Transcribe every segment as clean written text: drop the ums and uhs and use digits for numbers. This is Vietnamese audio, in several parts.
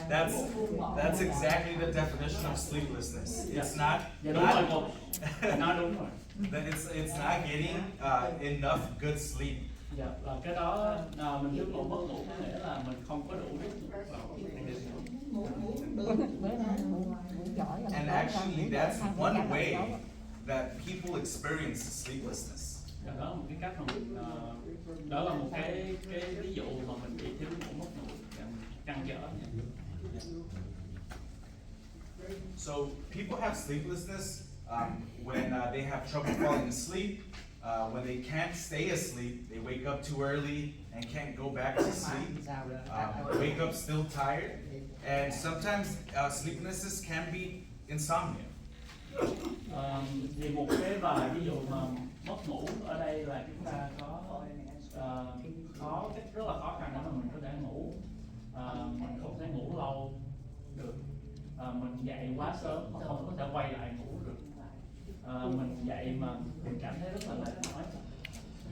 That's exactly the definition of sleeplessness. It's not Dạ đúng rồi cô. Nói đúng rồi. it's not getting enough good sleep. Dạ, là cái đó mình thiếu ngủ mất ngủ có nghĩa là mình không có đủ giấc ngủ vào. And actually, that's one way that people experience sleeplessness. Đó là một cái cách mà mình, đó là một cái ví dụ mà mình bị thiếu ngủ mất ngủ, trăn trở. So people have sleeplessness when they have trouble falling asleep, when they can't stay asleep, they wake up too early and can't go back to sleep, wake up still tired, and sometimes sleeplessness can be insomnia. Thì một cái vài ví dụ mà mất ngủ ở đây là chúng ta có rất là khó khăn để mà mình có thể ngủ, mình không thể ngủ lâu được, mình dậy quá sớm mà không có thể quay lại ngủ được, mình dậy mà mình cảm thấy rất là mệt mỏi,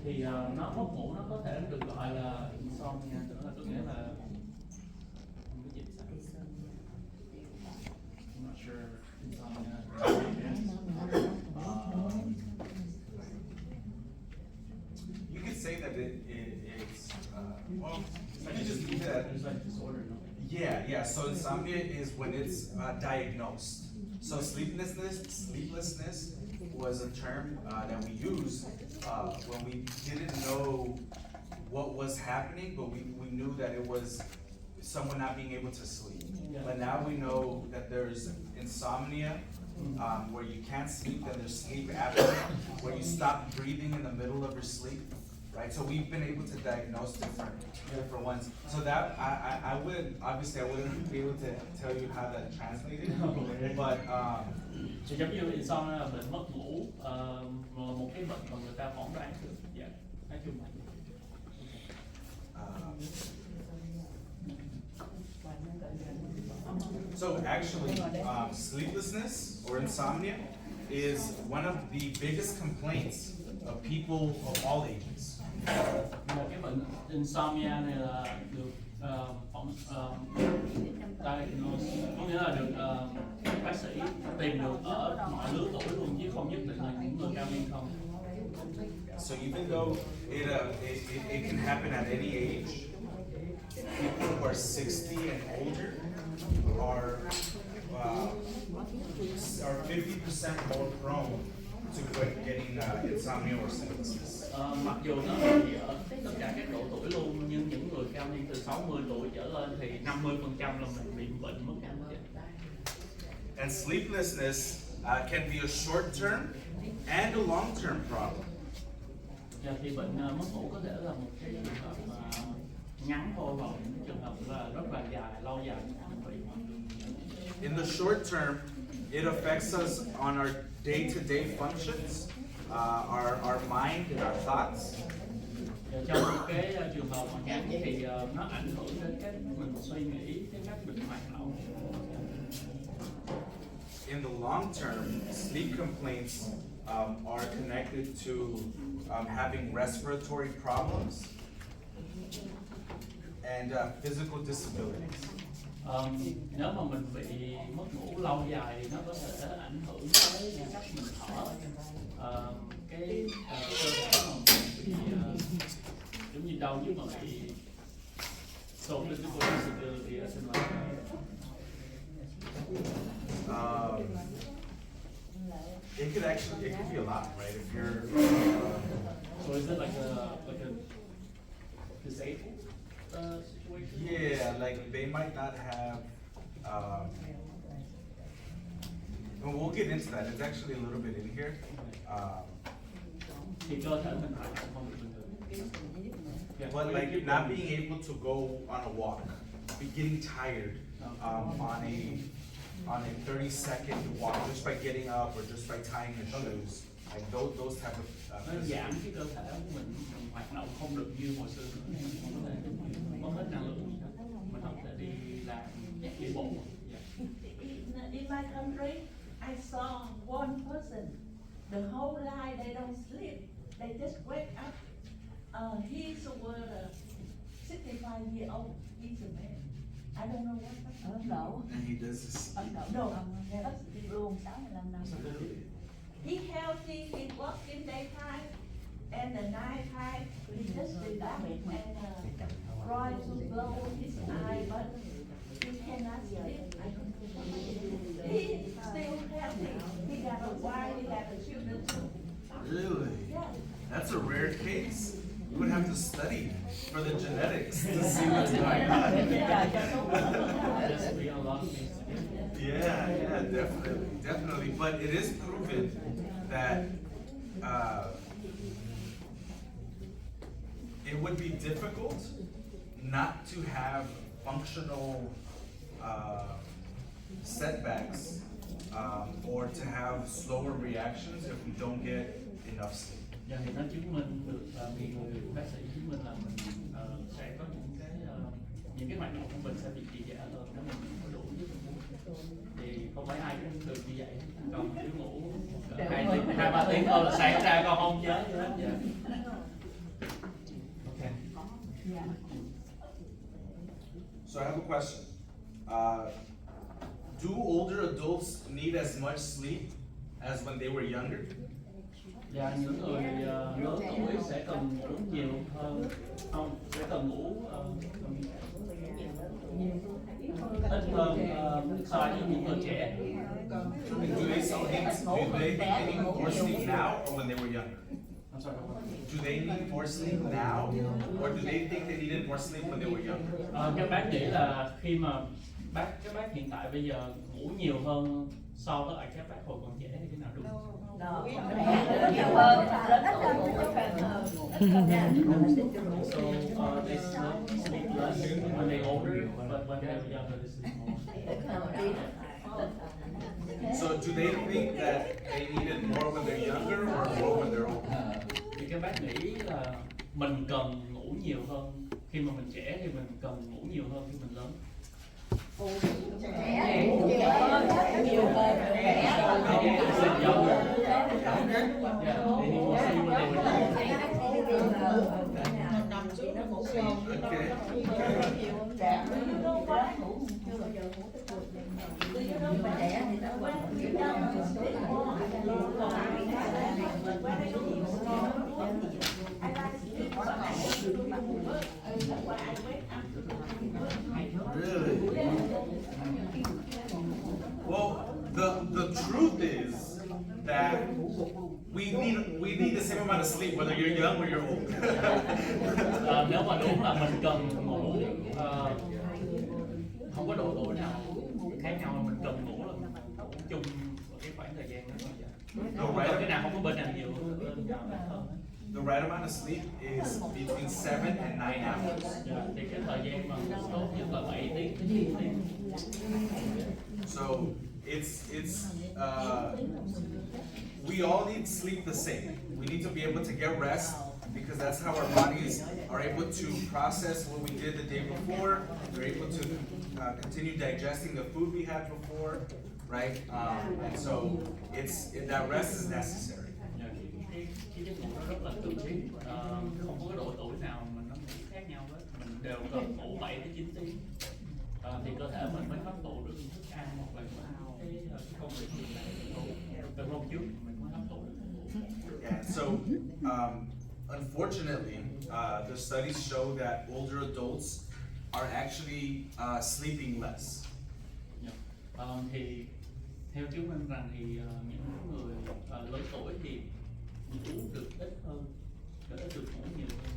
thì nó mất ngủ nó có thể được gọi là insomnia, có nghĩa là không có dịch sao? I'm not sure insomnia. You could say that it's well, you could just leave it at It's like disorder, no? yeah. So insomnia is when it's diagnosed. So sleeplessness was a term that we used when we didn't know what was happening, but we knew that it was someone not being able to sleep. But now we know that there's insomnia, where you can't sleep, then there's sleep apnea, where you stop breathing in the middle of your sleep, right? So we've been able to diagnose different ones. So that I wouldn't be able to tell you how that translated, but Thì giống như insomnia là bệnh mất ngủ, một cái bệnh mà người ta phỏng đoán được. Dạ, nói chung là. So actually, sleeplessness or insomnia is one of the biggest complaints of people of all ages. Một cái bệnh insomnia này là được có nghĩa là được bác sĩ tìm được ở mọi lứa tuổi luôn, chứ không nhất định là những người cao niên không. So even though it can happen at any age, people who are 60 and older are 50% more prone to getting insomnia or sleeplessness. Mặc dù nó bị ở tất cả các độ tuổi luôn, nhưng những người cao niên từ 60 tuổi trở lên thì 50% là mình bị bệnh mất ngủ. And sleeplessness can be a short-term and a long-term problem. Thì bệnh mất ngủ có thể là một cái trường hợp ngắn thôi, và những trường hợp là rất là dài, lâu dài. In the short term, it affects us on our day-to-day functions, our mind and our thoughts. Trong một cái trường hợp mà ngắn thì nó ảnh hưởng đến cách mình suy nghĩ, cái cách mình hoạt động. In the long term, sleep complaints are connected to having respiratory problems and physical disabilities. Nếu mà mình bị mất ngủ lâu dài thì nó có thể ảnh hưởng tới cái cách mình thở, cái cơ thể mà mình bị giống như đau nhức mà bị physical disability ở sinh hoạt. It could be a lot, right? If you're So is it like a disabled situation? yeah, like they might not have. And we'll get into that. It's actually a little bit in here. Thì cơ thể mình hoạt động không được bình thường. But like not being able to go on a walk, be getting tired on a 30-second walk just by getting up or just by tying your shoes, like those type of. Nó giảm cái cơ thể của mình hoạt động không được như hồi xưa nữa, mất hết năng lượng, mình không thể đi làm, đi bộ. In my country, I saw one person, the whole night they don't sleep, they just wake up. He's 65 years old, he's a man. I don't know what. Ở Ấn Độ. And he does this. Ấn Độ đâu hết luôn 65 năm. He healthy, he work in daytime and the night time. He just relax and try to blow his eye, but he cannot sleep. He still healthy. He got a wife, he got a children too. Really? Yeah. That's a rare case. We would have to study for the genetics to see what's going on. Just be a lot of things. Yeah, definitely. But it is proven that it would be difficult not to have functional setbacks or to have slower reactions if we don't get enough sleep. Dạ, thì nó chứng minh được vì người bác sĩ chứng minh là mình sẽ có những cái hoạt động của mình sẽ bị trì trệ hơn nếu mình không có đủ giấc ngủ. Thì không phải ai cũng được như vậy, còn thiếu ngủ 2-3 tiếng thôi là sáng ra con không nhớ gì hết. Okay. So I have a question. Do older adults need as much sleep as when they were younger? Dạ, những người lớn tuổi sẽ cần ngủ nhiều hơn, không, sẽ cần ngủ ít hơn so với những người trẻ. And do they think they need more sleep now or when they were younger? I'm sorry. Do they need more sleep now or do they think they needed more sleep when they were younger? Các bác nghĩ là khi mà các bác hiện tại bây giờ ngủ nhiều hơn so với lại các bác hồi còn trẻ thì cái nào đúng? Nhiều hơn, lớn ít hơn, So they sleep less when they older, but when they're younger they sleep more. So do they think that they needed more when they're younger or more when they're older? Thì các bác nghĩ là mình cần ngủ nhiều hơn khi mà mình trẻ thì mình cần ngủ nhiều hơn khi mình lớn. nhiều hơn, Really? Well, the truth is that we need the same amount of sleep whether you're young or you're old. Nếu mà đúng là mình cần ngủ không có độ tuổi nào khác nhau, mà mình cần ngủ là mình ngủ chung một cái khoảng thời gian đó. Không có cái nào không có bên nào nhiều hơn hơn. The right amount of sleep is between 7 and 9 hours. Thì cái thời gian mà tốt nhất là 7 tiếng đến 9 tiếng. So it's we all need sleep the same. We need to be able to get rest because that's how our bodies are able to process what we did the day before. They're able to continue digesting the food we had before, right? And so that rest is necessary. Cái giấc ngủ nó rất là cần thiết, không có cái độ tuổi nào mà nó nghĩ khác nhau hết, mình đều cần ngủ 7 đến 9 tiếng thì cơ thể mình mới hấp thụ được thức ăn hoặc là cái công việc mình làm từ hôm trước mình mới hấp thụ được. And so, unfortunately, the studies show that older adults are actually sleeping less. Thì theo chứng minh rằng thì những người lớn tuổi thì ngủ được ít hơn, được ngủ nhiều hơn.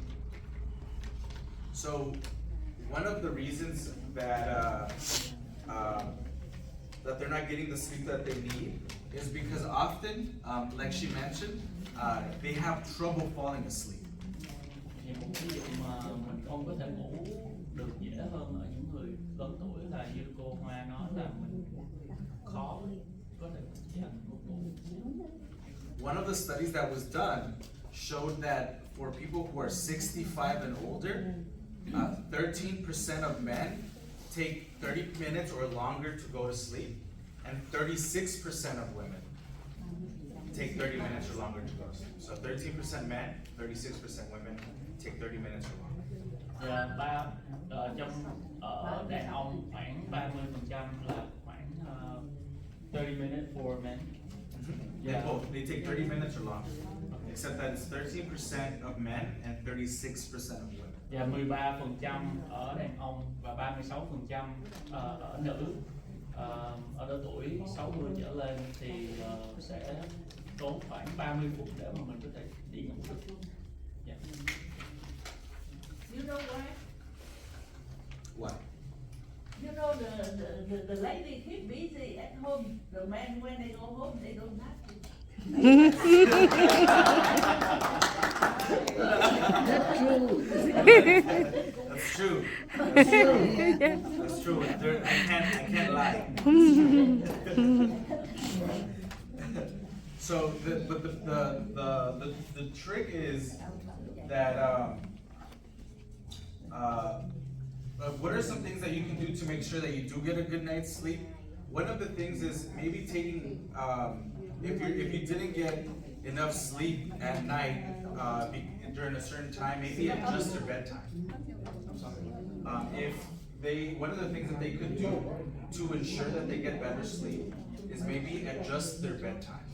So, one of the reasons that that they're not getting the sleep that they need is because often, like she mentioned, they have trouble falling asleep. Thì một ví dụ mà mình không có thể ngủ được dễ hơn ở những người lớn tuổi là như cô Hoa nói là mình khó có thể dành ngủ. One of the studies that was done showed that for people who are 65 and older, 13% of men take 30 minutes or longer to go to sleep, and 36% of women take 30 minutes or longer to go to sleep. So 13% men, 36% women take 30 minutes or longer. Trong ở đàn ông khoảng 30% là khoảng 30 minutes for men. They take 30 minutes or longer. Except that it's 13% of men and 36% of women. Và 13% ở đàn ông và 36% ở nữ. Ở độ tuổi 60 trở lên thì sẽ tốn khoảng 30 phút để mà mình có thể đi ngủ được. Yeah. You know why? What? You know the lady keep busy at home. The men when they go home they do nothing. That's true. That's true. I can't lie. So the trick is that what are some things that you can do to make sure that you do get a good night's sleep? One of the things is maybe taking if you didn't get enough sleep at night during a certain time, maybe adjust your bedtime. One of the things that they could do to ensure that they get better sleep is maybe adjust their bedtime.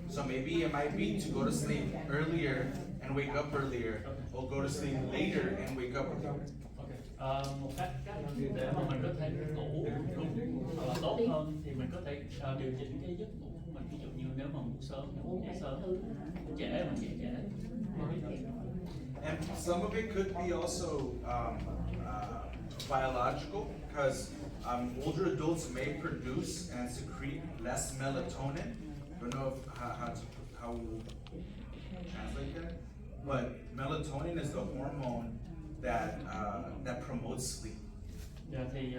So maybe it might be to go to sleep earlier and wake up earlier, or go to sleep later and wake up earlier. Một cách để mà mình có thể ngủ đúng tốt hơn thì mình có thể điều chỉnh cái giấc ngủ của mình. Ví dụ như nếu mà ngủ sớm thì ngủ dậy sớm, trễ mình dậy trễ. And some of it could be also biological, because older adults may produce and secrete less melatonin. I don't know how we'll translate that, but melatonin is the hormone that promotes sleep. Dạ thì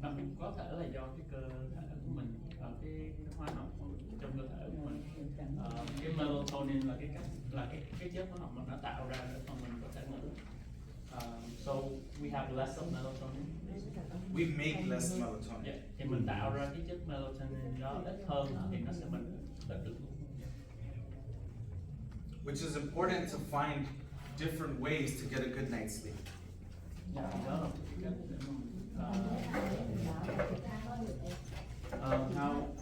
nó cũng có thể là do cái cơ thể của mình, cái hóa học trong cơ thể của mình. Cái melatonin là cái chất hóa học mà nó tạo ra để mà mình có thể ngủ. So we have less of melatonin. We make less melatonin. Yeah. Thì mình tạo ra cái chất melatonin đó ít hơn thì nó sẽ mình ít được ngủ. Which is important to find different ways to get a good night's sleep. Yeah, đó là cái cách để mà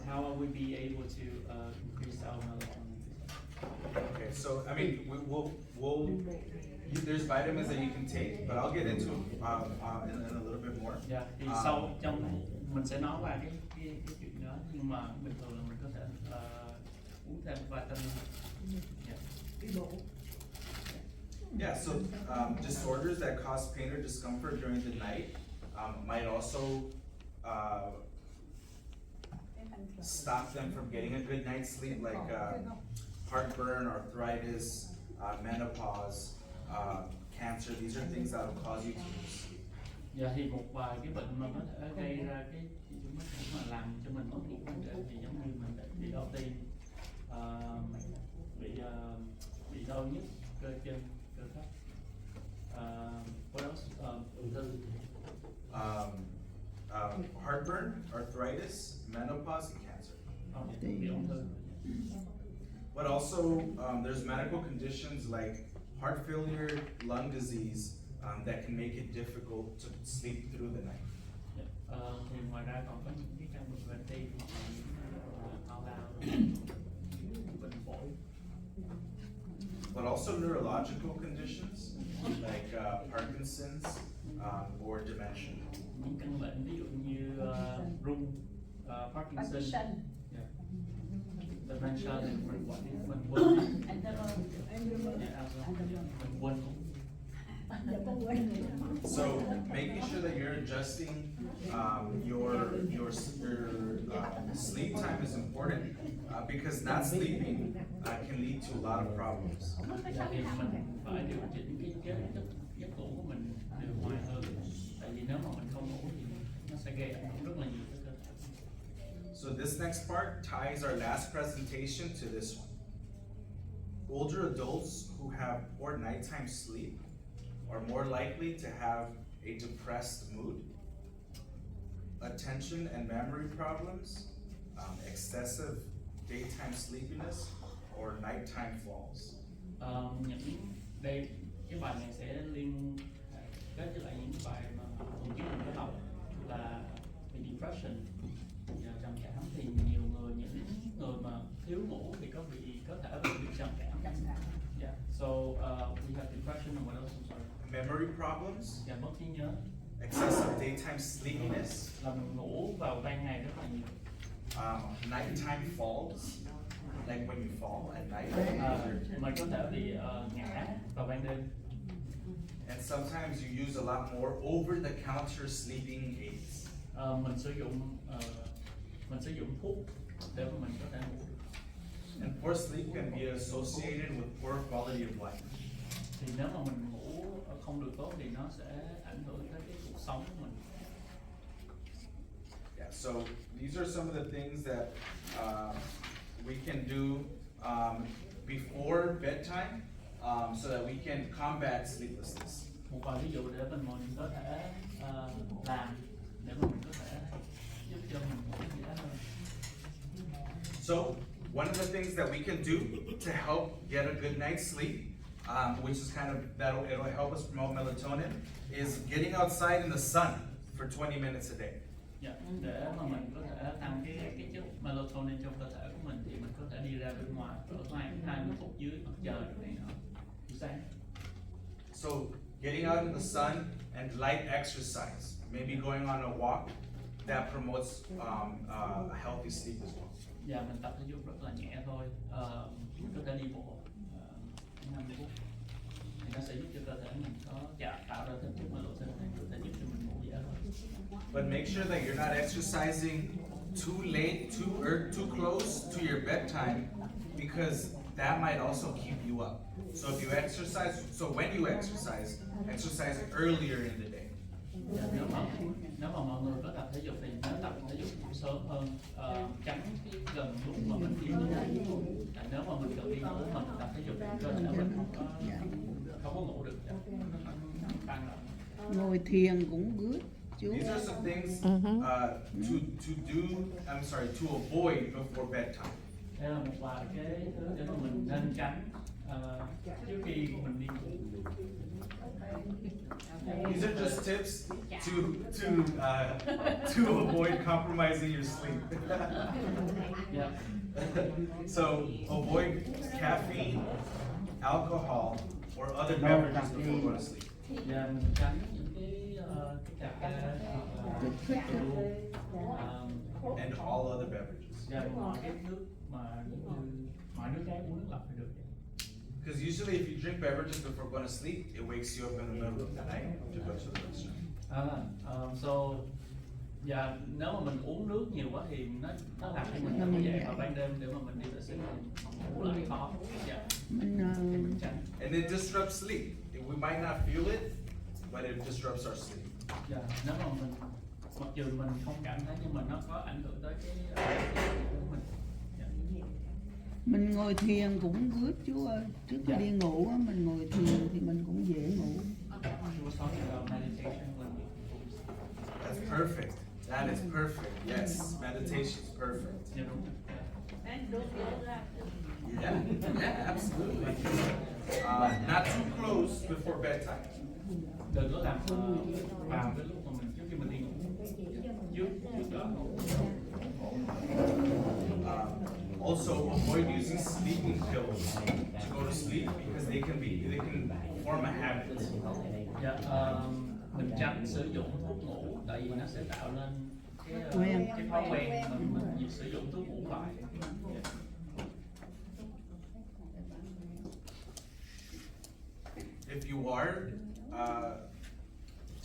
how will we be able to increase our melatonin? Okay, so I mean, there's vitamins that you can take, but I'll get into in a little bit more. Yeah, thì sau trong mình sẽ nói về cái chuyện đó, nhưng mà bình thường là mình có thể uống thêm vitamin. Yeah, so disorders that cause pain or discomfort during the night might also stop them from getting a good night's sleep, like heartburn, arthritis, menopause, cancer. These are things that will cause you to lose sleep. Dạ thì một vài cái bệnh mà có thể gây ra cái triệu chứng mất ngủ mà làm cho mình mất ngủ thì giống như mình bị đau tim, bị đau nhức cơ chân, cơ thấp. What else? Heartburn, arthritis, menopause, and cancer. Bị ung thư. But also, there's medical conditions like heart failure, lung disease, that can make it difficult to sleep through the night. Thì ngoài ra còn có những cái căn bệnh về tim hoặc là những đau bệnh phổi. But also neurological conditions like Parkinson's or dementia. Những căn bệnh ví dụ như rung, Parkinson, yeah. Dementia thì mình quên. So making sure that you're adjusting your sleep time is important because not sleeping can lead to a lot of problems. Dạ thì mình phải điều chỉnh cái giấc ngủ của mình điều hòa hơn. Tại vì nếu mà mình không ngủ thì nó sẽ gây ảnh hưởng rất là nhiều tới cơ thể. So this next part ties our last presentation to this one. Older adults who have poor nighttime sleep are more likely to have a depressed mood, attention and memory problems, excessive daytime sleepiness, or nighttime falls. Những đây cái bài này sẽ kết với lại những bài mà tuần trước mình có học là về depression và trầm cảm, thì nhiều người, những người mà thiếu ngủ thì có thể bị trầm cảm. Yeah. So we have depression and what else? I'm sorry. Memory problems, Và mất trí nhớ, excessive daytime sleepiness, là mình ngủ vào ban ngày rất là nhiều. nighttime falls, like when you fall at night. Mình có thể bị ngã vào ban đêm. And sometimes you use a lot more over-the-counter sleeping aids. Mình sử dụng thuốc để mà mình có thể ngủ được. And poor sleep can be associated with poor quality of life. Thì nếu mà mình ngủ không được tốt thì nó sẽ ảnh hưởng tới cái cuộc sống của mình. Yeah, so these are some of the things that we can do before bedtime so that we can combat sleeplessness. Một vài ví dụ để mình có thể làm để mà mình có thể giúp cho mình ngủ dễ hơn. So one of the things that we can do to help get a good night's sleep, which is kind of it'll help us promote melatonin, is getting outside in the sun for 20 minutes a day. Yeah. Để mà mình có thể tăng cái chất melatonin trong cơ thể của mình thì mình có thể đi ra bên ngoài ở khoảng 20 phút dưới mặt trời này nọ buổi sáng. So getting out in the sun and light exercise, maybe going on a walk, that promotes a healthy sleep as well. Và mình tập thể dục rất là nhẹ thôi, mình có thể đi bộ 50 phút thì nó sẽ giúp cho cơ thể mình có tạo ra thêm chất melatonin để có thể giúp cho mình ngủ dễ hơn. But make sure that you're not exercising too late, too close to your bedtime, because that might also keep you up. So if you exercise, so when you exercise earlier in the day. Và nếu mà mọi người có tập thể dục thì nên tập thể dục sớm hơn, tránh cái gần lúc mà mình đi ngủ. Nếu mà mình cần đi ngủ mình tập thể dục thì cơ thể mình không có ngủ được, tăng động. Ngồi thiền cũng good. These are some things to avoid before bedtime. Đây là một vài cái thứ để mà mình nên tránh trước khi mình đi ngủ. These are just tips to avoid compromising your sleep. Yeah. So avoid caffeine, alcohol, or other beverages before going to sleep. Và mình tránh những cái cà phê And all other beverages. và mọi cái nước mà mọi nước khác uống nước lọc thì được. Because usually if you drink beverages before going to sleep, it wakes you up in the middle of the night to go to the restroom. So và nếu mà mình uống nước nhiều quá thì nó làm cho mình không dậy vào ban đêm để mà mình đi vệ sinh thì ngủ lại khó. Yeah. Mình tránh. And it disrupts sleep. We might not feel it, but it disrupts our sleep. Yeah. Nếu mà mình mặc dù mình không cảm thấy nhưng mà nó có ảnh hưởng tới cái của mình. Yeah. Mình ngồi thiền cũng good chú ơi. Trước khi đi ngủ á, mình ngồi thiền thì mình cũng dễ ngủ. She was talking about meditation when we. That's perfect. That is perfect. Yes, meditation is perfect. Yeah, đúng. And do yoga too. Yeah, absolutely. Not too close before bedtime. Đừng có làm vào cái lúc mà mình trước khi mình đi ngủ. Trước đó. Also, avoid using sleeping pills to go to sleep because they can form a habit. Dạ, mình tránh sử dụng thuốc ngủ tại vì nó sẽ tạo nên cái thói quen mình sử dụng thuốc ngủ lại. If you are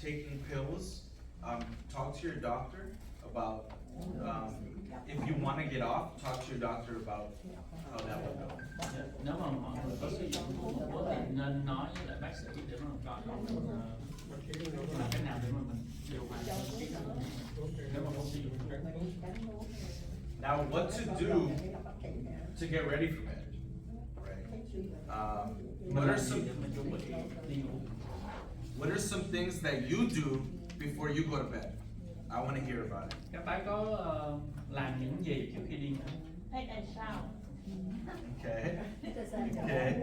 taking pills, talk to your doctor about. If you want to get off, talk to your doctor about how that would go. Dạ, nếu mà mọi người có sử dụng thuốc ngủ thì nên nói với lại bác sĩ để mà coi là cái nào để mà mình điều hòa nếu mà không sử dụng thuốc. Now, what to do to get ready for bed? Right. What are some things that you do before you go to bed? I want to hear about it. Các bác có làm những gì trước khi đi ngủ? Take a shower. Okay. Okay.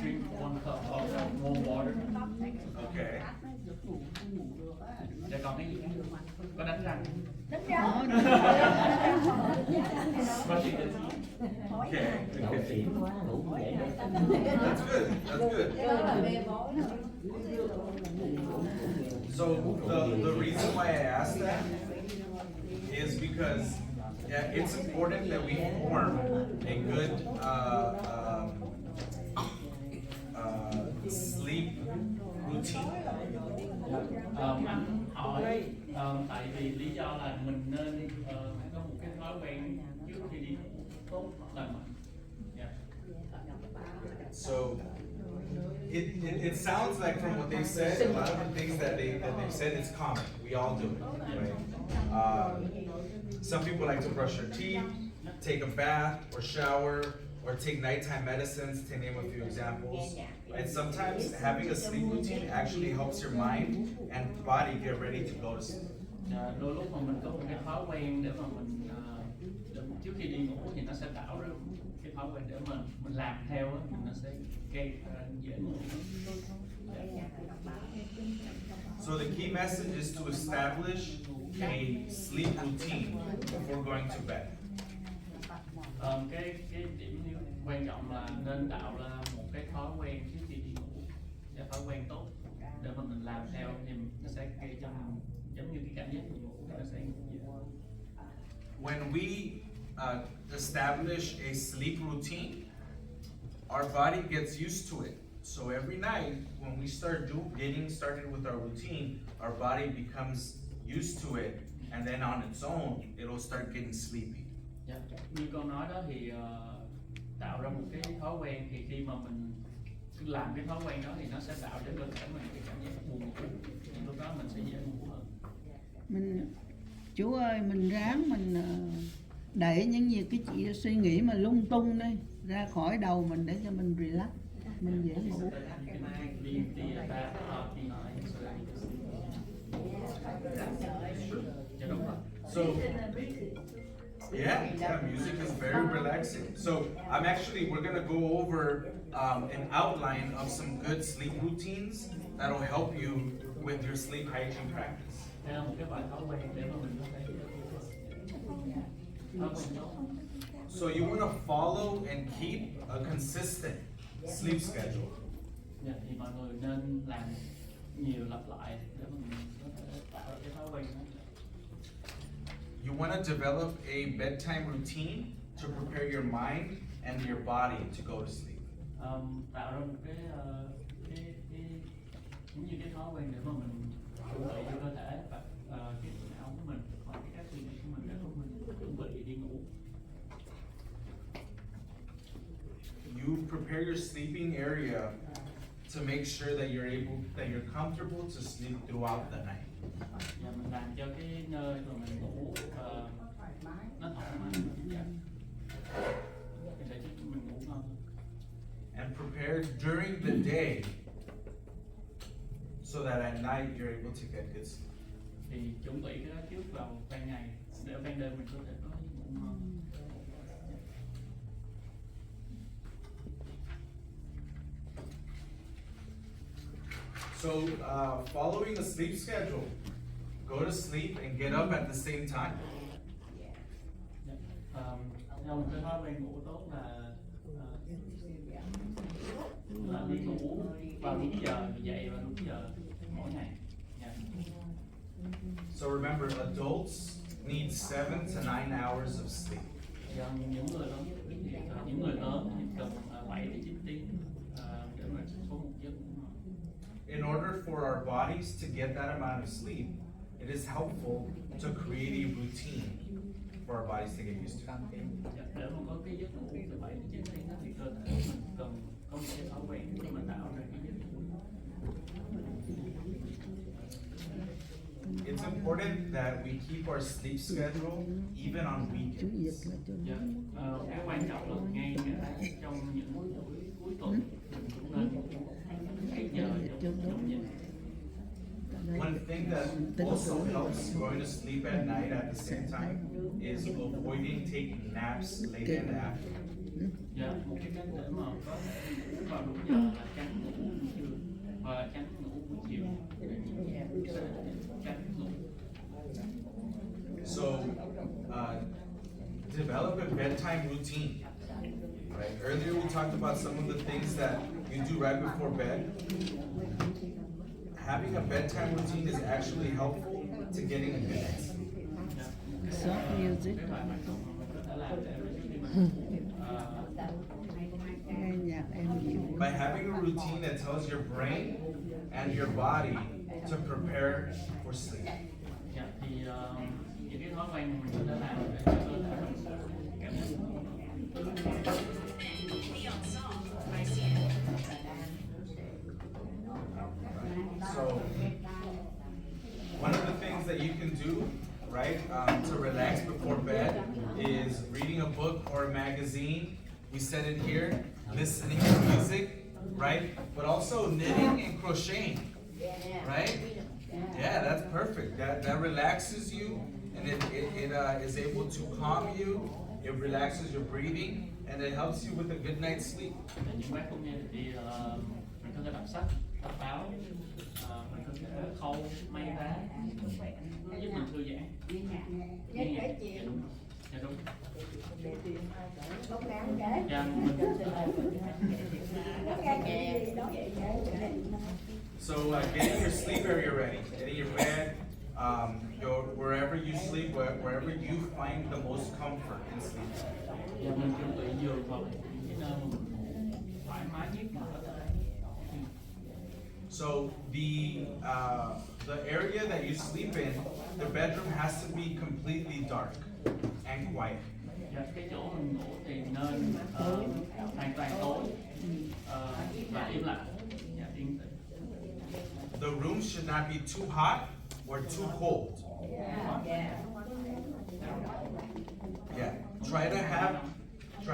Drink 1 cup of warm water. Okay. Dạ còn cái gì khác? Có đánh răng. Đó, Brushing the teeth. Okay. Ngủ Okay. xỉn quá, ngủ không dậy được. That's good. That's good. So the reason why I asked that is because it's important that we form a good sleep routine. Anh hỏi tại vì lý do là mình nên có một cái thói quen trước khi đi ngủ tốt lành mạnh. Yeah. So it sounds like from what they said, a lot of the things that they've said is common. We all do it, right? Some people like to brush their teeth, take a bath or shower, or take nighttime medicines, to name a few examples. And sometimes having a sleep routine actually helps your mind and body get ready to go to sleep. Đôi lúc mà mình có một cái thói quen để mà mình trước khi đi ngủ thì nó sẽ tạo ra cái thói quen để mình làm theo á, thì nó sẽ gây dễ ngủ. So the key message is to establish a sleep routine before going to bed. Cái điểm quan trọng là nên tạo ra một cái thói quen trước khi đi ngủ, và thói quen tốt để mà mình làm theo thì nó sẽ gây cho mình giống như cái cảm giác mình ngủ thì nó sẽ dễ. When we establish a sleep routine, our body gets used to it. So every night, when we start getting started with our routine, our body becomes used to it, and then on its own, it'll start getting sleepy. Dạ. Như con nói đó thì tạo ra một cái thói quen, thì khi mà mình cứ làm cái thói quen đó thì nó sẽ tạo cho cơ thể mình cái cảm giác buồn ngủ, thì lúc đó mình sẽ dễ ngủ hơn. Chú ơi, mình ráng mình đẩy những gì cái chị suy nghĩ mà lung tung đi ra khỏi đầu mình để cho mình relax, mình dễ ngủ. So, yeah, music is very relaxing. So we're gonna go over an outline of some good sleep routines that'll help you with your sleep hygiene practice. Đây là một cái bài thói quen để mà mình có thể thói quen tốt. So you want to follow and keep a consistent sleep schedule. Dạ, thì mọi người nên làm nhiều lặp lại để mà mình có thể tạo ra cái thói quen đó. You want to develop a bedtime routine to prepare your mind and your body to go to sleep. Tạo ra một cái giống như cái thói quen để mà mình chuẩn bị cho cơ thể và cái não của mình hoặc các suy nghĩ của mình để mình chuẩn bị đi ngủ. You prepare your sleeping area to make sure that you're comfortable to sleep throughout the night. Và mình làm cho cái nơi mà mình ngủ nó thoải mái, để giúp mình ngủ ngon. And prepare during the day so that at night you're able to get good sleep. Thì chuẩn bị cái đó trước vào ban ngày để ban đêm mình có thể có ngủ ngon. So following a sleep schedule, go to sleep and get up at the same time. Theo một cái thói quen ngủ tốt là đi ngủ vào đúng giờ, dậy vào đúng giờ mỗi ngày. So remember, adults need 7 to 9 hours of sleep. Những người lớn thì cần 7 đến 9 tiếng để mà có một giấc ngủ ngon. In order for our bodies to get that amount of sleep, it is helpful to create a routine for our bodies to get used to. Để mà có cái giấc ngủ từ 7 đến 9 tiếng thì cơ thể mình cần có một cái thói quen để mà tạo ra cái giấc ngủ. It's important that we keep our sleep schedule even on Chú dịch weekends. là cho Dạ. đúng. Cái quan trọng là ngay cả trong những buổi cuối tuần mình cũng nên cái giờ trong giờ. one thing that also helps going to sleep at night at the same time is avoiding taking naps late in the afternoon. Dạ, một cái cách để mà có thể vào đúng giờ là tránh ngủ buổi trưa và tránh ngủ buổi chiều để sẽ tránh ngủ. So, develop a bedtime routine. Right. Earlier we talked about some of the things that you do right before bed. Having a bedtime routine is actually helpful to getting a good night's sleep. Soft music. Cái bài học mà mình có thể làm để mà giúp mình Nghe nhạc êm dịu. By having a routine that tells your brain and your body to prepare for sleep. dạ, thì những cái thói quen mà mình có thể làm để cho cơ thể mình cảm thấy So, one of the things that you can do, right, to relax before bed is reading a book or a magazine. We said it here, listening to music, right? But also knitting and crocheting, right? Yeah, that's perfect. That relaxes you, and it is able to calm you. It relaxes your breathing, and it helps you with a good night's sleep. để những bác không nghe thì mình có thể đọc sách, đọc báo, mình có thể khâu may vá, nó giúp mình thư giãn. Nghe nhạc. Dạ đúng. Dạ đúng. Dạ mình So getting your sleep area ready, getting your bed, wherever you sleep, wherever you find the most comfort in sleep. dạ mình chuẩn bị giường hoặc là những cái nơi mà mình ngủ thoải mái nhất mà có thể. So the area that you sleep in, the bedroom has to be completely dark and quiet. Dạ, cái chỗ mình ngủ thì nên hoàn toàn tối và im lặng, dạ, yên tĩnh. The room should not be too hot or too cold. Yeah. Try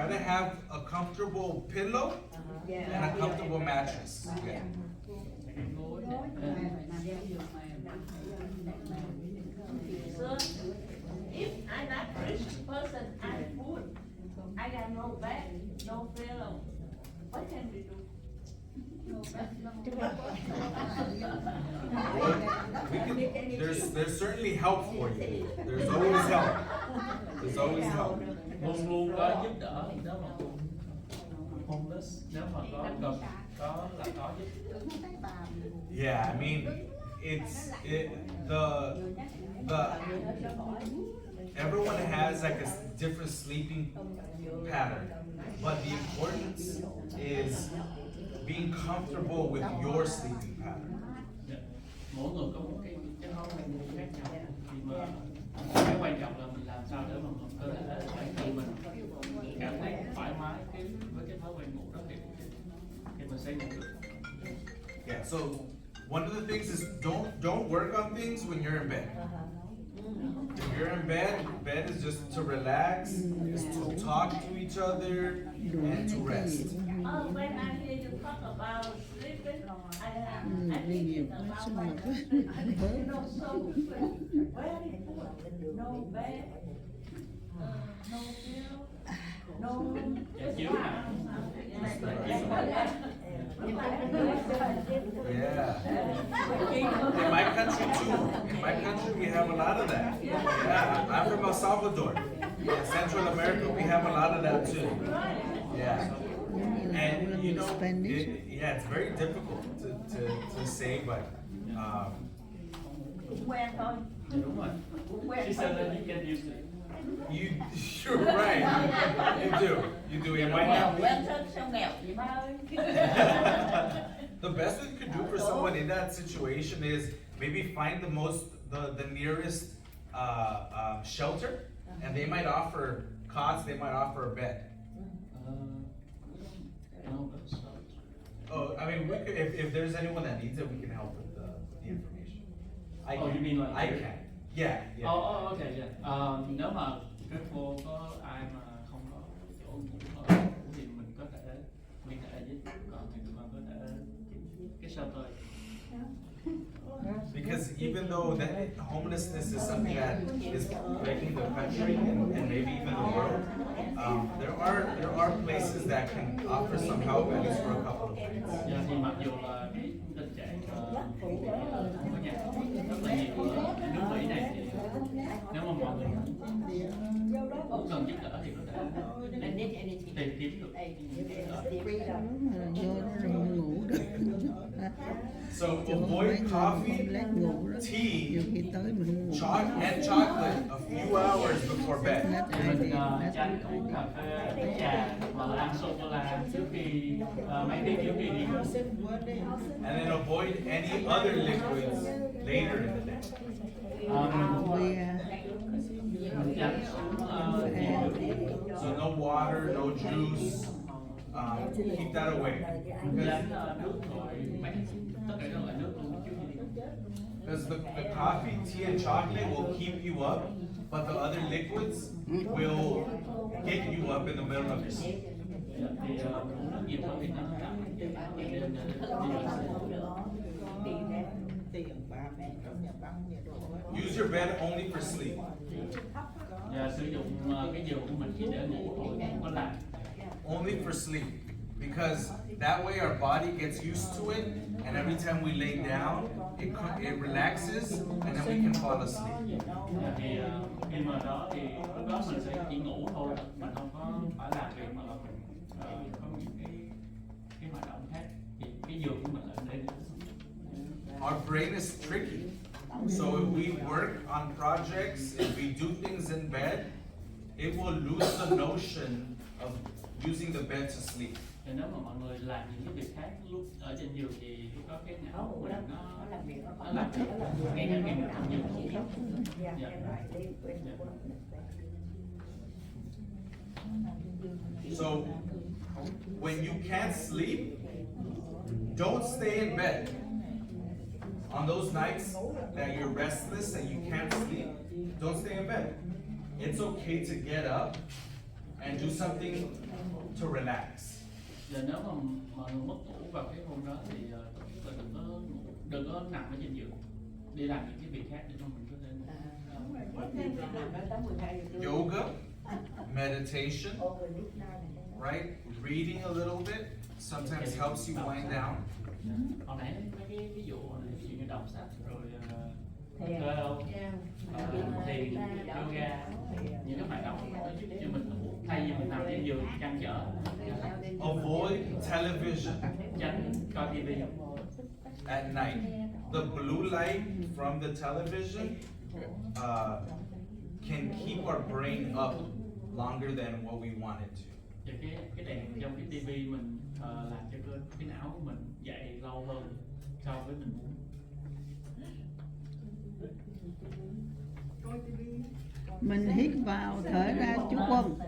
to have a comfortable pillow and a comfortable mattress. Yeah. Cái gối để So, if I'm not rich person, I'm poor. I got no bed, no pillow. What can we do? There's certainly help for you. There's always help. There's always help. luôn luôn có giúp đỡ nếu mà homeless, nếu mà có cần có là có giúp. Yeah, I mean, everyone has like a different sleeping pattern, but the importance is being comfortable with your sleeping pattern. Dạ. Mỗi người có một cái thói quen ngủ khác nhau, thì mà cái quan trọng là mình làm sao để mà mình cơ thể bản thân mình cảm thấy thoải mái với cái thói quen ngủ đó thì mình sẽ ngủ được. Yeah, so one of the things is don't work on things when you're in bed. If you're in bed is just to relax, is to talk to each other, and to rest. Oh, when I hear you talk about sleeping, I Đi nhiều think quá about sinh my hoạt. husband. No sofa, very poor, no bed, no pillow, no. Dạ, chiếu nào. Yeah. In my country too. In my country we have a lot of that. Yeah, I'm from El Salvador. In Central America we have a lot of that too. Yeah. And you know, it's very difficult to say, but Quen thôi. Dạ, đúng rồi. She said that you can use it. you're right. You do. You might Nghèo not. quen thân sao nghèo vậy ba ơi. The best we could do for someone in that situation is maybe find the nearest shelter, and they might offer cots. They might offer a bed. No, that's not. Oh, I mean, we could, if there's anyone that needs it, we can help with the information. I Oh, can. you mean like I here? can. Yeah. Oh, okay, yeah. Nếu mà các cô có ai mà không có chỗ ngủ ở thì mình có thể liên hệ với còn thì tụi con có thể cái shelter. Because even though that homelessness is something that is plaguing the country and maybe even the world, there are places that can offer some help at least for a couple of nights. Dạ, thì mặc dù là cái tình trạng ở nhà rất là nhiều ở nước Mỹ này, thì nếu mà mọi người cũng cần giúp đỡ thì có thể tìm kiếm được. Vô đó rồi ngủ được. So avoid coffee, tea, Nhiều khi tới mình không ngủ. and chocolate a few hours before bed. Mình tránh uống cà phê, uống trà hoặc là ăn sô cô la trước khi mấy tiếng trước khi đi ngủ. And then avoid any other liquids later in the day. Mình tránh uống nhiều nước. So no water, no juice. Keep that away. Tránh nước rồi mấy tất cả các loại nước luôn trước khi đi ngủ. Because the coffee, tea, and chocolate will keep you up, but the other liquids will get you up in the middle of your sleep. Thì uống nước nhiều hơn thì nó làm nên Use your bed only for sleep. và sử dụng cái giường của mình chỉ để ngủ thôi, không có làm. Only for sleep. Because that way our body gets used to it, and every time we lay down, it relaxes, and then we can fall asleep. Thì khi mà đó thì lúc đó mình sẽ chỉ ngủ thôi, mình không có phải làm việc mà là mình có những cái hoạt động khác. Thì cái giường của mình là để ngủ. Our brain is tricky. So if we work on projects, if we do things in bed, it will lose the notion of using the bed to sleep. Thì nếu mà mọi người làm những cái việc khác lúc ở trên giường thì lúc đó cái não của mình nó làm việc ngay cả khi mình không nhìn ngủ. So when you can't sleep, don't stay in bed. On those nights that you're restless and you can't sleep, don't stay in bed. It's okay to get up and do something to relax. Giờ nếu mà mọi người mất ngủ vào cái hôm đó thì tốt nhất là đừng có nằm ở trên giường, đi làm những cái việc khác để cho mình có thể Yoga, meditation, right? Reading a little bit sometimes helps you wind down. Hồi nãy mấy cái ví dụ ví dụ như đọc sách rồi cơ thiền, yoga, những cái hoạt động nó giúp cho mình ngủ thay vì mình nằm trên giường chăn trở. Avoid television Tránh coi TV at night. The blue light from the television can keep our brain up longer than what we want it to. Và cái đèn trong cái TV mình làm cho cái não của mình dậy lâu hơn so với mình muốn. Mình hít vào thở ra chú Quân.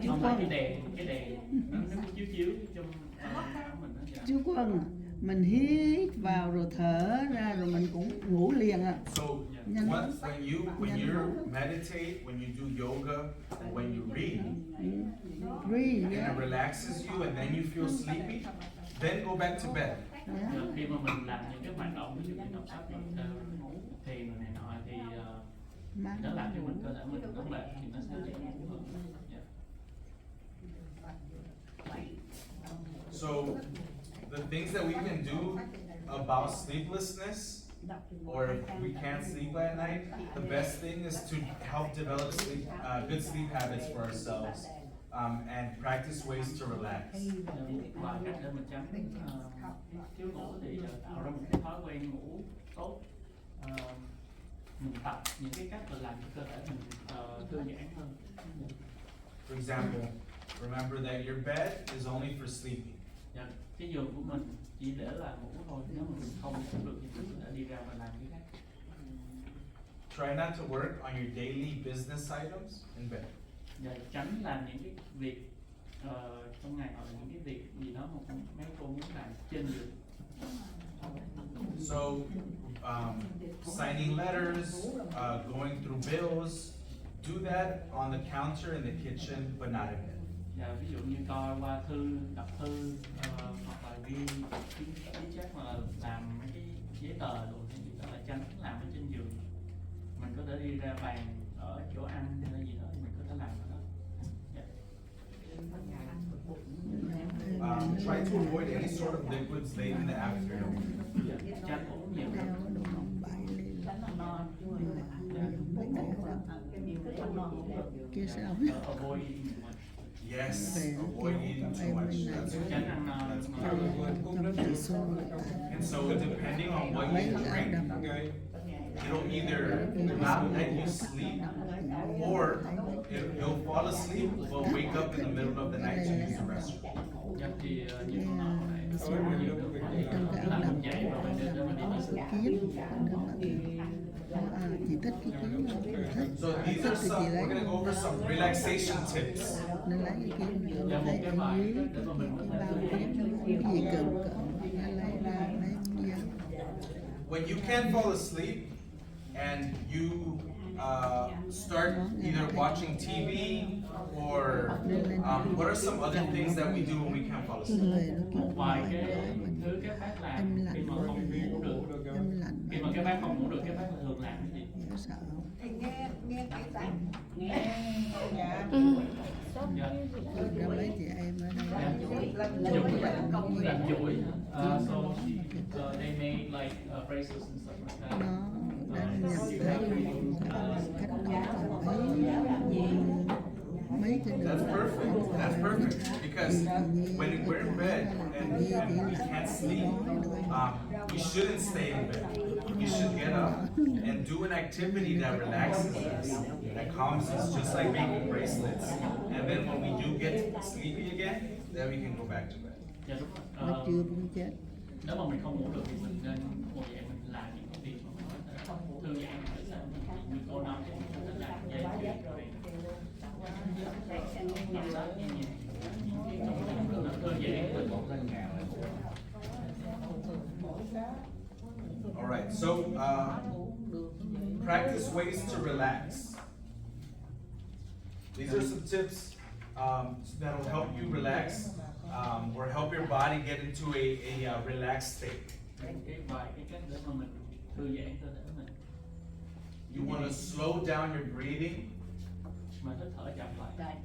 Chú Không phải Quân. cái đèn nó chiếu trong não mình đó. Chú Quân. Mình hít vào rồi thở ra rồi mình cũng ngủ liền à. So when you meditate, when you do yoga, when you read, and it relaxes you, and then you feel sleepy, then go back to bed. Khi mà mình làm những cái hoạt động ví dụ như đọc sách, thiền rồi này nọ thì nó làm cho mình cơ thể mình nó mệt thì nó sẽ dễ ngủ hơn. So the things that we can do about sleeplessness, or if we can't sleep at night, the best thing is to help develop good sleep habits for ourselves, and practice ways to relax. Và cách để mình tránh thiếu ngủ thì tạo ra một cái thói quen ngủ tốt. Mình tập những cái cách để làm cho cơ thể mình thư giãn hơn. For example, remember that your bed is only for sleeping. Cái giường của mình chỉ để là ngủ thôi, nếu mà mình không ngủ được thì mình có thể đi ra và làm cái khác. Try not to work on your daily business items in bed. Và tránh làm những cái việc trong ngày hoặc là những cái việc gì đó mà mấy cô muốn làm trên giường. So, signing letters, going through bills, do that on the counter in the kitchen, but not in bed. Và ví dụ như coi qua thư, đọc thư, hoặc là ghi chép mà làm mấy cái giấy tờ đồ thì gì đó là tránh làm ở trên giường. Mình có thể đi ra bàn ở chỗ ăn hay là gì đó mình có thể làm ở đó. Try to avoid any sort of liquids late in the afternoon. Tránh uống nhiều theo nước. đồ bóng bậy lên kia sao Avoid eating too much. Yes, avoid eating too much. That's Tránh ăn no. trong chỉ số And so depending on what you drink, it'll either not let you sleep or you'll fall asleep but wake up in the middle of the night to use the restroom. Thì như con nói hồi nãy, uống nhiều nước trong cái ống làm đậm mình dậy và mình nên mình đi cái sleep. kiếm nên là chị thích cái kiếm thích So these are some, we're gonna go over some relaxation tips. nên lấy cái kiếm này lấy ở dưới cái bao kiếm cái gì cộm lấy ra lấy ra When you can't fall asleep and you start either watching TV or what are some other things that we do when we can't fall asleep? về nó kêu Một vài cái mình thứ các bác làm em lạnh khi mà không ngủ được. em lạnh Khi mà các bác không ngủ được, các bác thường làm cái gì? dễ sợ thì nghe cái tặng ra mấy chị em ở đây Làm chuỗi. So they made like bracelets and stuff like that. nó đang nhập thấy khách đó mấy cái That's perfect. That's perfect because when we're in bed and we can't sleep, we shouldn't stay in bed. You should get up and do an activity that relaxes us, that calms us, just like making bracelets. And then when we do get sleepy again, then we can go back to bed. Dạ đúng nó rồi. chưa cũng chết Nếu mà mình không ngủ được thì mình nên ngồi dậy mình làm những cái việc mà mình có thể thư giãn thể xác. Như cô nói thì mình có thể làm dây chuyển rồi massage nhẹ nhàng. Nó thư giãn mình một lần nào. All right, so practice ways to relax. These are some tips that will help you relax or help your body get into a relaxed state. Cái vài cái cách để mà mình thư giãn cơ thể mình. You want to slow down your breathing, Mình hít thở chậm lại.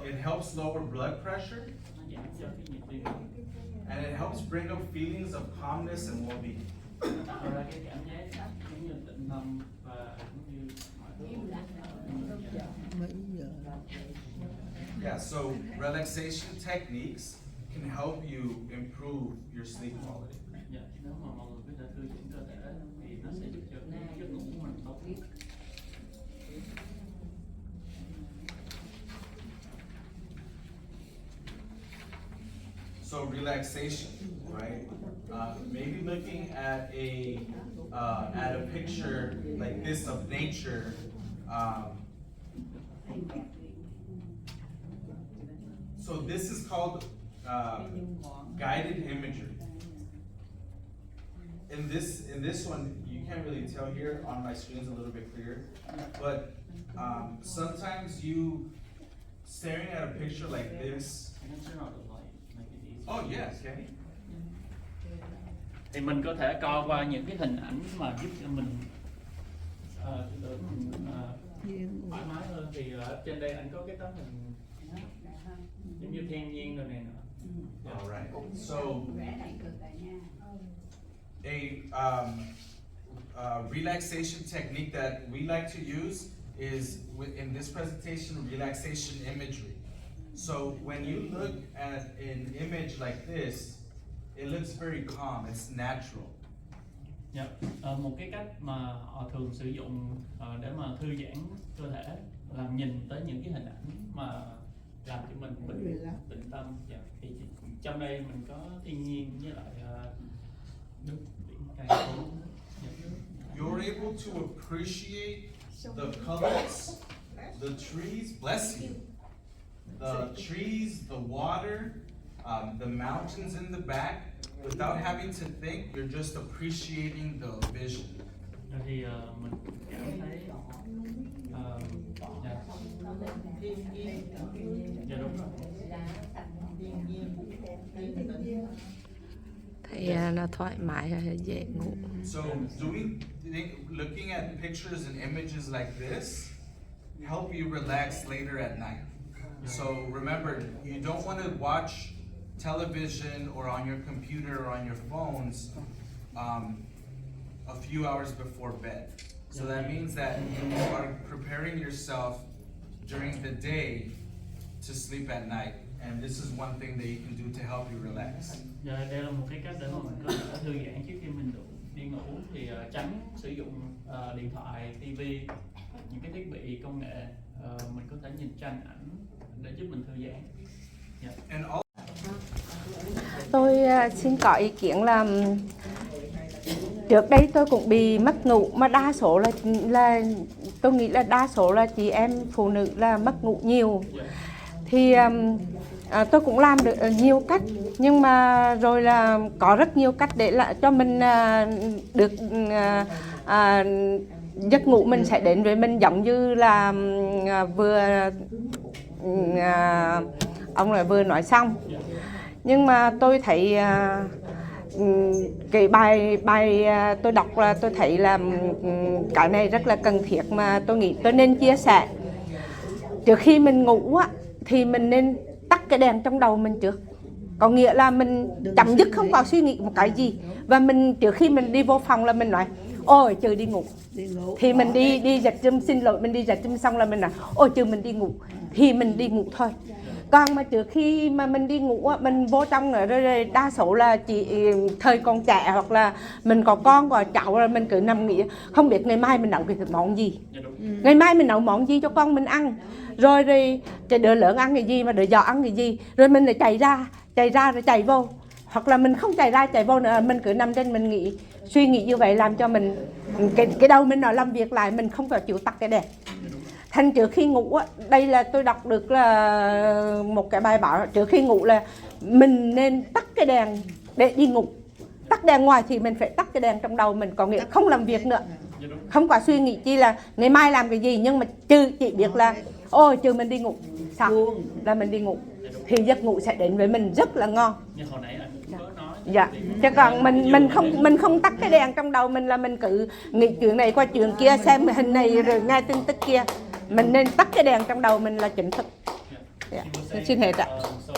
it helps lower blood pressure, Nó giảm cho cái nhịp tim. and it helps bring up feelings of calmness and well-being. Tạo ra cái cảm giác giống như tĩnh tâm và cũng như mọi thứ. mấy giờ Yeah, so relaxation techniques can help you improve your sleep quality. Dạ, nếu mà mọi người có thể thư giãn cơ thể thì nó sẽ giúp cho cái giấc ngủ của mình tốt. So relaxation, right? Maybe looking at a picture like this of nature. So this is called guided imagery. In this one, you can't really tell here on my screen, it's a little bit clearer, but sometimes you staring at a picture like this. Nó sẽ rồi được lại, make it easy. Oh yes, can you? Thì mình có thể coi qua những cái hình ảnh mà giúp cho mình đỡ mình thiên thoải mái hơn. Thì ở trên đây anh có cái tấm hình giống như thiên nhiên rồi này nữa. All right. So a relaxation technique that we like to use is in this presentation relaxation imagery. So when you look at an image like this, it looks very calm. It's natural. Dạ. Một cái cách mà họ thường sử dụng để mà thư giãn cơ thể là nhìn tới những cái hình ảnh mà làm cho mình tĩnh tâm. Dạ. Thì trong đây mình có thiên nhiên với lại nước biển cây cối. Dạ. You're able to appreciate the colors, the trees, bless you, the trees, the water, the mountains in the back, without having to think. You're just appreciating the vision. Rồi thì mình cảm thấy dạ. Dạ đúng rồi. Thầy để nó thoải mái dễ ngủ. So looking at pictures and images like this help you relax later at night. So remember, you don't want to watch television or on your computer or on your phones a few hours before bed. So that means that you are preparing yourself during the day to sleep at night. And this is one thing that you can do to help you relax. Đây là một cái cách để mà mình có thể thư giãn trước khi mình đi ngủ, thì tránh sử dụng điện thoại, tivi, những cái thiết bị công nghệ. Mình có thể nhìn tranh ảnh để giúp mình thư giãn. And all Tôi xin có ý kiến là trước đây tôi cũng bị mất ngủ, mà đa số là tôi nghĩ là đa số là chị em phụ nữ là mất ngủ nhiều. Thì tôi cũng làm được nhiều cách, nhưng mà rồi là có rất nhiều cách để là cho mình được giấc ngủ mình sẽ đến với mình, giống như là ông là vừa nói xong. Nhưng mà tôi thấy cái bài tôi đọc là tôi thấy là cái này rất là cần thiết, mà tôi nghĩ tôi nên chia sẻ. Trước khi mình ngủ á, thì mình nên tắt cái đèn trong đầu mình trước. Có nghĩa là mình chấm dứt không có suy nghĩ một cái gì. Và mình trước khi mình đi vô phòng là mình nói ôi trừ đi ngủ. Thì mình đi giặt chum, xin lỗi, mình đi giặt chum xong là mình nói ôi trừ mình đi ngủ. Thì mình đi ngủ thôi. Còn mà trước khi mà mình đi ngủ mình vô trong nữa rồi đa số là chỉ thời còn trẻ hoặc là mình có con có cháu rồi mình cứ nằm nghĩ không biết ngày mai mình nấu cái món gì, ngày mai mình nấu món gì cho con mình ăn, rồi cái đứa lớn ăn cái gì mà đứa nhỏ ăn cái gì, rồi mình lại chạy ra rồi chạy vô, hoặc là mình không chạy ra chạy vô nữa, mình cứ nằm trên mình nghĩ suy nghĩ như vậy làm cho mình cái đầu mình nó làm việc lại, mình không phải chịu tắt cái đèn. Thành trước khi ngủ á, đây là tôi đọc được là một cái bài báo trước khi ngủ là mình nên tắt cái đèn để đi ngủ. Tắt đèn ngoài thì mình phải tắt cái đèn trong đầu mình, có nghĩa không làm việc nữa, không có suy nghĩ chi là ngày mai làm cái gì, nhưng mà chỉ biết là ôi trừ mình đi ngủ xong là mình đi ngủ thì giấc ngủ sẽ đến với mình rất là ngon. Như hồi nãy anh cũng có nói. Dạ, chứ còn mình không tắt cái đèn trong đầu mình là mình cứ nghĩ chuyện này qua chuyện kia, xem hình này rồi nghe tin tức kia. Mình nên tắt cái đèn trong đầu mình là chính thức. Dạ, xin hết ạ. So